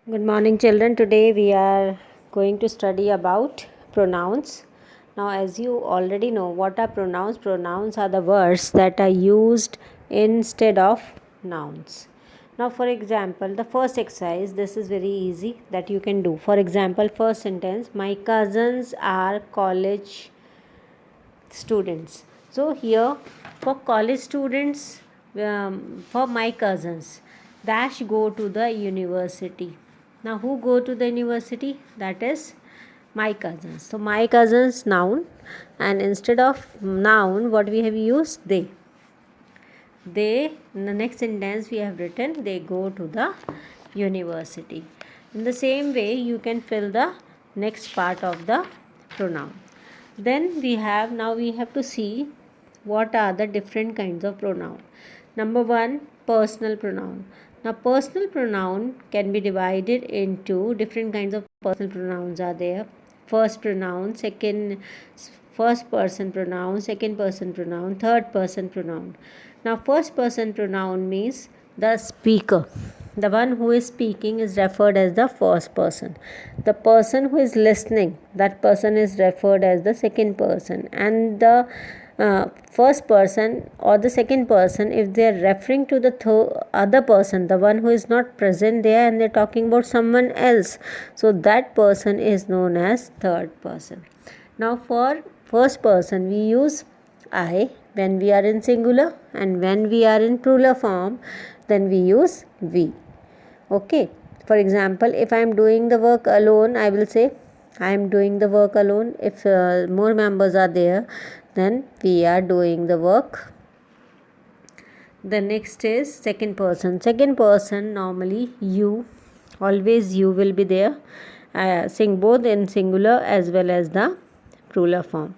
Good morning, children. Today we are going to study about pronouns. Now, as you already know, what are pronouns? Pronouns are the words that are used instead of nouns. Now, for example, the first exercise, this is very easy that you can do. For example, first sentence, my cousins are college students. So here for college students, for my cousins, dash go to the university. Now who go to the university? That is my cousins. So my cousins noun, and instead of noun what we have used? They, in the next sentence we have written they go to the university. In the same way you can fill the next part of the pronoun. Then we have to see what are the different kinds of pronoun. Number one, personal pronoun. Now personal pronoun can be divided into different kinds of personal pronouns are there. First pronoun, first person pronoun, second person pronoun, third person pronoun. Now first person pronoun means the speaker. The one who is speaking is referred as the first person. The person who is listening, that person is referred as the second person. And the first person or the second person, if they are referring to the other person, the one who is not present there, and they are talking about someone else, so that person is known as third person. Now for first person we use I when we are in singular, and when we are in plural form then we use we. Okay, for example, if I am doing the work alone, I will say I am doing the work alone. If more members are there, then we are doing the work. The next is second person. Second person, normally you, always you will be there. Sing both in singular as well as the plural form.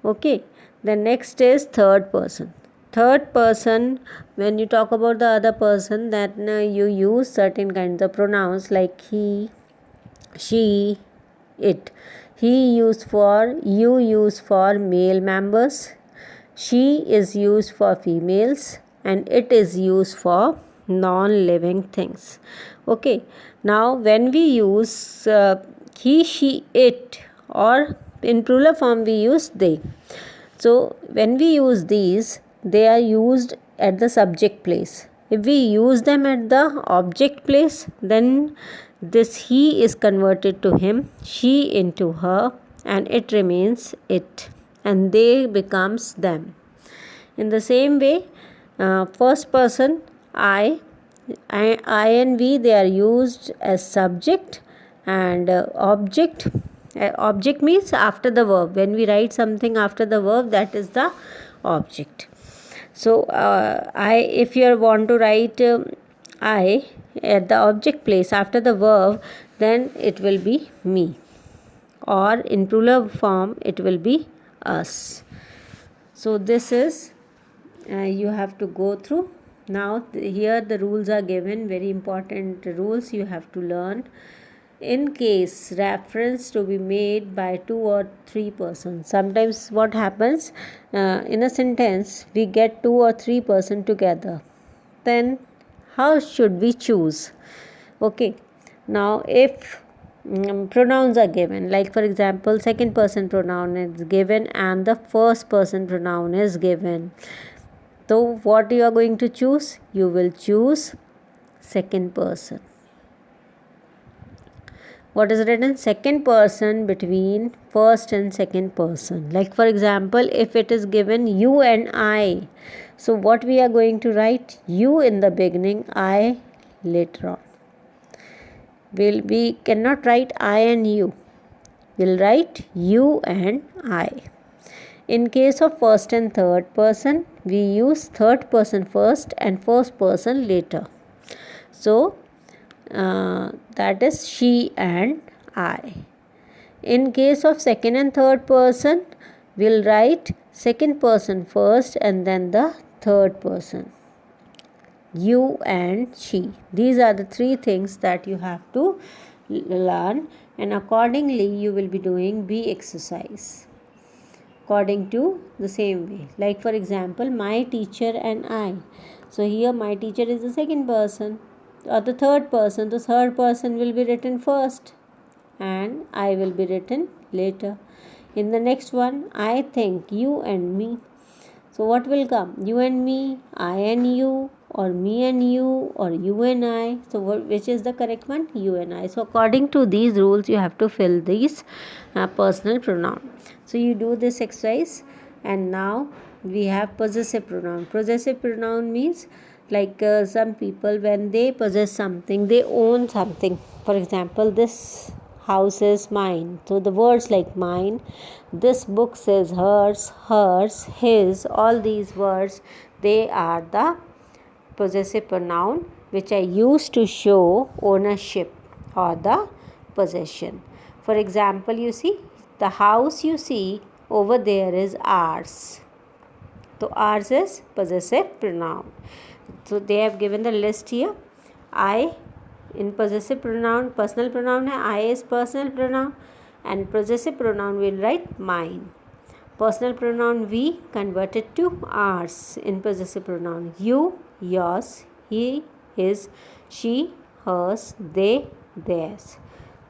Okay, the next is third person. Third person, when you talk about the other person, that you use certain kinds of pronouns like he, she, it. He used for, you use for male members, she is used for females, and it is used for non-living things. Okay, now when we use he, she, it, or in plural form we use they. So when we use these, they are used at the subject place. If we use them at the object place, then this he is converted to him, she into her, and it remains it, and they becomes them. In the same way, first person I and we, they are used as subject, and object. Object means after the verb. When we write something after the verb, that is the object. So if you want to write I at the object place after the verb, then it will be me, or in plural form it will be us. So this is you have to go through. Now here the rules are given, very important rules you have to learn. In case reference to be made by two or three persons, sometimes what happens, in a sentence we get two or three persons together, then how should we choose? Okay, now if pronouns are given, like for example second person pronoun is given and the first person pronoun is given, so what you are going to choose? You will choose second person. What is written? Second person between first and second person. Like for example, if it is given you and I, so what we are going to write? You in the beginning, I later on. We cannot write I and you. We'll write you and I. In case of first and third person, we use third person first and first person later. So that is she and I. In case of second and third person, we'll write second person first and then the third person. You and she. These are the three things that you have to learn, and accordingly you will be doing B exercise according to the same way. Like for example, my teacher and I. So here my teacher is the second person or the third person, the third person will be written first and I will be written later. In the next one, I think, you and me. So what will come? You and me, I and you, or me and you, or you and I. So which is the correct one? You and I. So according to these rules, you have to fill these personal pronoun. So you do this exercise, and now we have possessive pronoun. Possessive pronoun means like some people, when they possess something, they own something. For example, this house is mine. So the words like mine, this book says hers, hers, his, all these words, they are the possessive pronoun which I use to show ownership or the possession. For example, you see, the house you see over there is ours. So ours is possessive pronoun. So they have given the list here. I in possessive pronoun, personal pronoun है, I is personal pronoun, and possessive pronoun will write mine. Personal pronoun we converted to ours in possessive pronoun. You, yours, he, his, she, hers, they, theirs.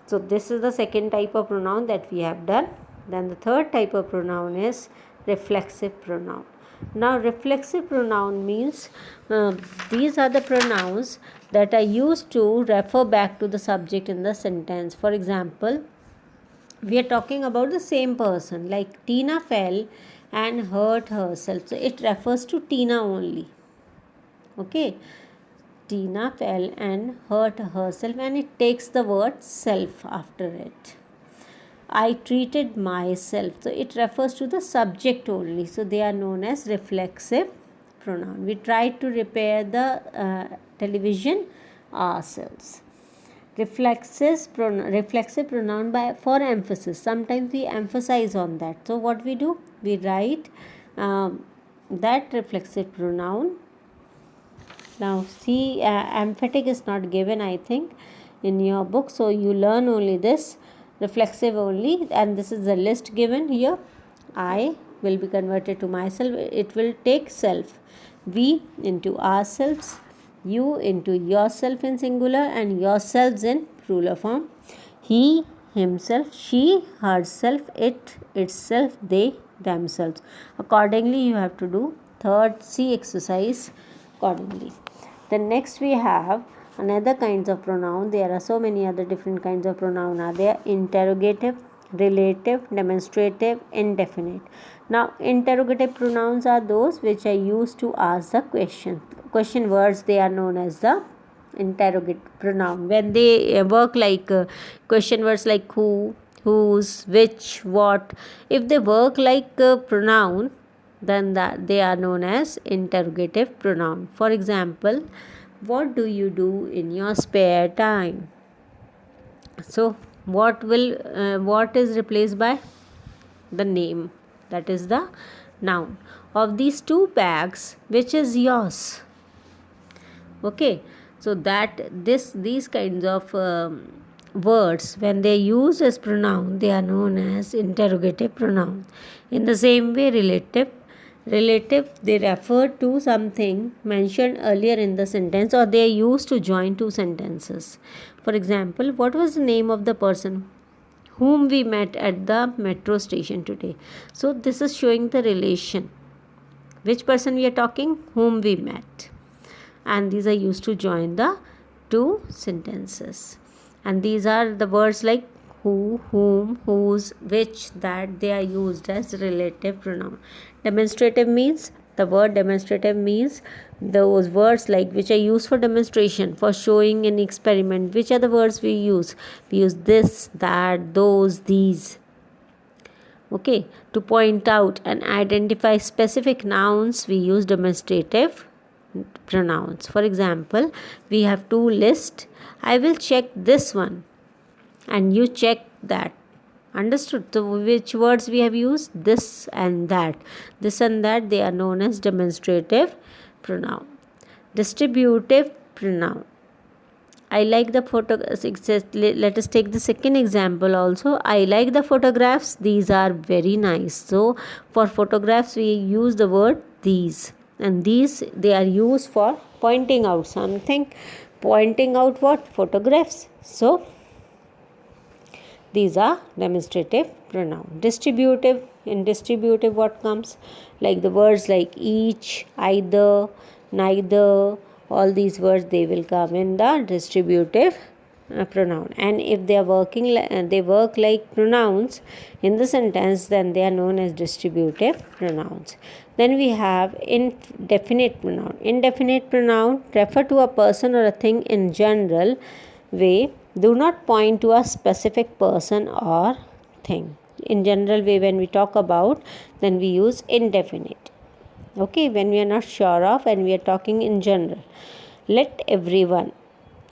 So this is the second type of pronoun that we have done. Then the third type of pronoun is reflexive pronoun. Now reflexive pronoun means these are the pronouns that are used to refer back to the subject in the sentence. For example, we are talking about the same person, like Tina fell and hurt herself. So it refers to Tina only. Okay. Tina fell and hurt herself, and it takes the word self after it. I treated myself. So it refers to the subject only. So they are known as reflexive pronoun. We tried to repair the television ourselves. Reflexive pronoun for emphasis. Sometimes we emphasize on that. So what we do? We write that reflexive pronoun. Now see, emphatic is not given, I think, in your book. So you learn only this. Reflexive only, and this is the list given here. I will be converted to myself. It will take self. We into ourselves, you into yourself in singular, and yourselves in plural form. He, himself, she, herself, it, itself, they, themselves. Accordingly, you have to do third C exercise accordingly. Then next we have another kinds of pronoun. There are so many other different kinds of pronoun are there. Interrogative, relative, demonstrative, indefinite. Now interrogative pronouns are those which are used to ask the question words. They are known as the interrogative pronoun. When they work like question words like who, whose, which, what, if they work like pronoun, then that they are known as interrogative pronoun. For example, what do you do in your spare time? So what is replaced by the name, that is the noun. Of these two bags, which is yours? Okay, so that these kinds of words, when they are used as pronoun, they are known as interrogative pronoun. In the same way, relative, they refer to something mentioned earlier in the sentence, or they are used to join two sentences. For example, what was the name of the person whom we met at the metro station today? So this is showing the relation. Which person we are talking? Whom we met. And these are used to join the two sentences. And these are the words like who, whom, whose, which, that, they are used as relative pronoun. Demonstrative means, the word demonstrative means those words like which are used for demonstration, for showing an experiment. Which are the words we use? We use this, that, those, these. Okay, to point out and identify specific nouns, we use demonstrative pronouns. For example, we have two lists. I will check this one and you check that. Understood? So which words we have used? This and that. This and that, they are known as demonstrative pronoun. Distributive pronoun. I like the photo. Let us take the second example also. I like the photographs. These are very nice. So for photographs, we use the word these. And these, they are used for pointing out something. pointing out what? Photographs. So these are demonstrative pronoun. Distributive, in distributive what comes? Like the words like each, either, neither, all these words, they will come in the distributive pronoun. And if they are they work like pronouns in the sentence, then they are known as distributive pronouns. Then we have indefinite pronoun. Indefinite pronoun refer to a person or a thing in general way, do not point to a specific person or thing. In general way, when we talk about, then we use indefinite. Okay, when we are not sure of and we are talking in general. Let everyone,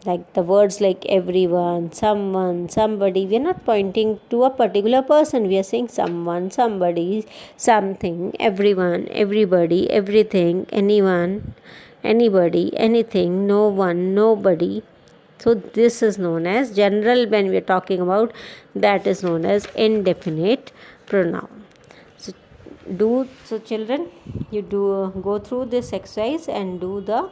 like the words like everyone, someone, somebody, we are not pointing to a particular person. We are saying someone, somebody, something, everyone, everybody, everything, anyone, anybody, anything, no one, nobody. So this is known as general. When we are talking about, that is known as indefinite pronoun. So children, you do go through this exercise and do the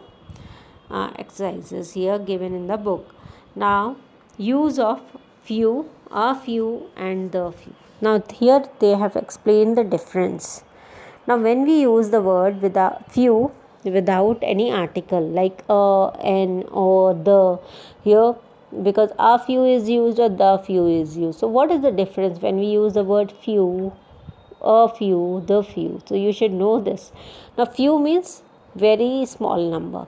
exercises here given in the book. Now, use of few, a few and the few. Now here they have explained the difference. Now when we use the word without few, without any article like a, an, or the, here, because a few is used or the few is used. So what is the difference when we use the word few, a few, the few? So you should know this. Now few means very small number,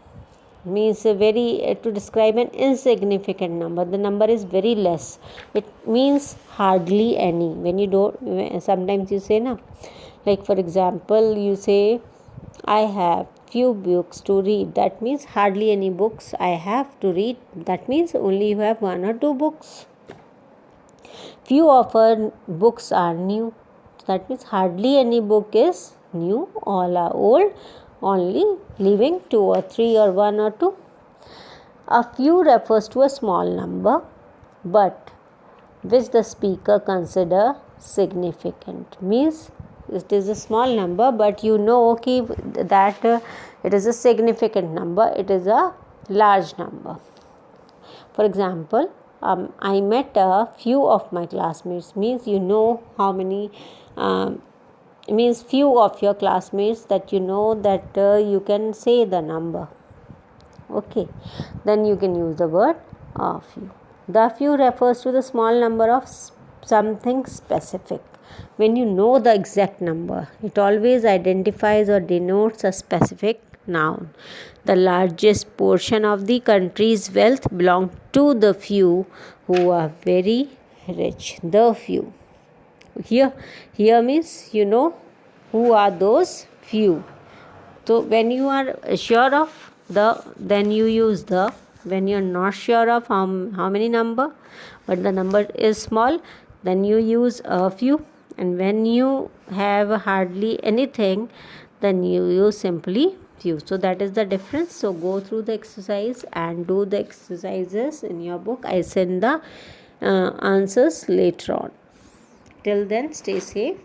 means a very to describe an insignificant number. The number is very less. It means hardly any. When you don't, sometimes you say na, like for example, you say I have few books to read. That means hardly any books I have to read. That means only you have one or two books. Few of our books are new. That means hardly any book is new. All are old, only leaving two or three or one or two. A few refers to a small number, but which the speaker consider significant. Means it is a small number, but you know okay, that it is a significant number, it is a large number. For example, I met a few of my classmates. Means you know how many, means few of your classmates, that you know that you can say the number. Okay, then you can use the word a few. The few refers to the small number of something specific. When you know the exact number, it always identifies or denotes a specific noun. The largest portion of the country's wealth belongs to the few who are very rich. The few. Here means you know who are those few. So when you are sure of the, then you use the. When you are not sure of how many number, but the number is small, then you use a few. And when you have hardly anything, then you use simply few. So that is the difference. So go through the exercise and do the exercises in your book. I send the answers later on. Till then, stay safe.